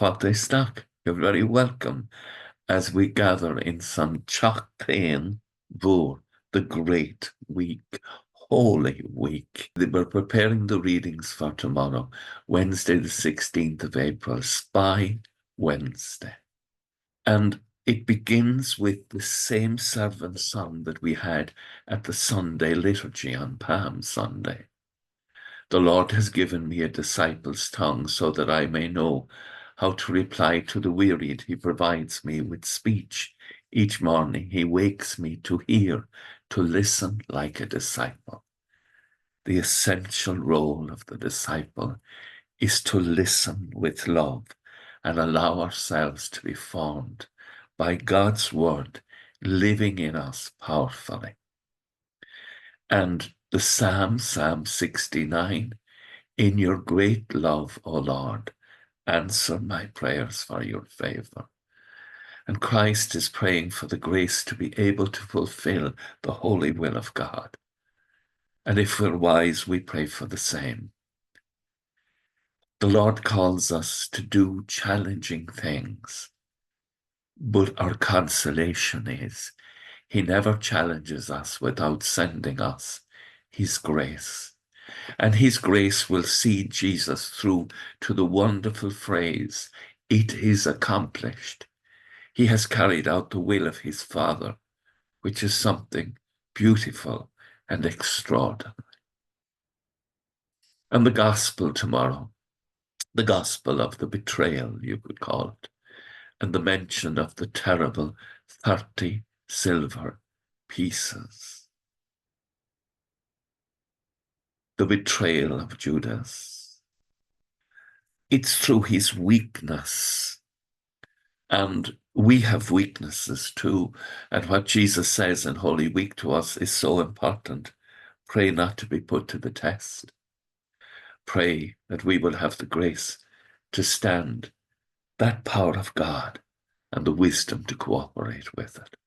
Fáilte. You're very welcome as we gather in tSeachtain Mhór, the Great Week, Holy Week. We're preparing the readings for tomorrow, Wednesday the 16th of April, Spy Wednesday. And it begins with the same servant song that we had at the Sunday liturgy on Palm Sunday. The Lord has given me a disciple's tongue so that I may know how to reply to the wearied. He provides me with speech. Each morning he wakes me to hear, to listen like a disciple. The essential role of the disciple is to listen with love and allow ourselves to be formed by God's word living in us powerfully. And the Psalm 69, in your great love, O Lord, answer my prayers for your favor. And Christ is praying for the grace to be able to fulfill the holy will of God. And if we're wise, we pray for the same. The Lord calls us to do challenging things, but our consolation is he never challenges us without sending us his grace. And his grace will see Jesus through to the wonderful phrase, it is accomplished. He has carried out the will of his Father, which is something beautiful and extraordinary. And the gospel tomorrow, the gospel of the betrayal, you could call it, and the mention of the terrible 30 silver pieces. The betrayal of Judas. It's through his weakness. And we have weaknesses too. And what Jesus says in Holy Week to us is so important. Pray not to be put to the test. Pray that we will have the grace to stand that power of God and the wisdom to cooperate with it.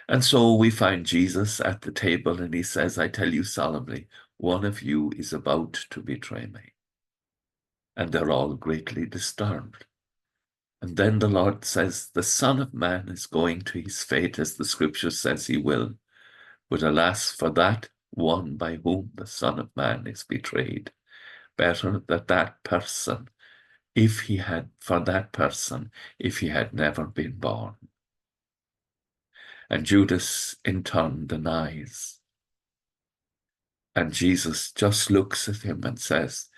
And so we find Jesus at the table and he says, I tell you solemnly, one of you is about to betray me. And they're all greatly disturbed. And then the Lord says, the Son of Man is going to his fate as the scripture says he will. But alas, for that one by whom the Son of Man is betrayed. Better that that person, if he had never been born. And Judas in turn denies. And Jesus just looks at him and says,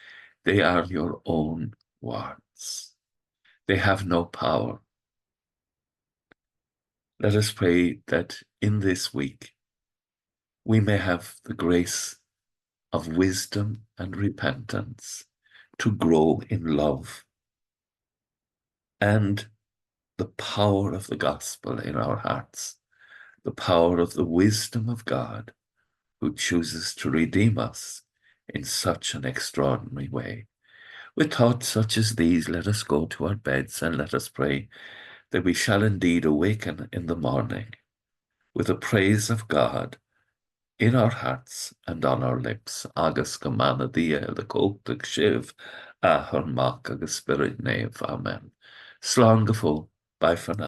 they are your own words. They have no power. Let us pray that in this week we may have the grace of wisdom and repentance to grow in love and the power of the gospel in our hearts, the power of the wisdom of God who chooses to redeem us in such an extraordinary way. With thoughts such as these, let us go to our beds and let us pray that we shall indeed awaken in the morning with the praise of God in our hearts and on our lips. Agus go mana dia the cótach shiv a her mach agus spirit nave. Amen. Slán go fóill. Bye for now.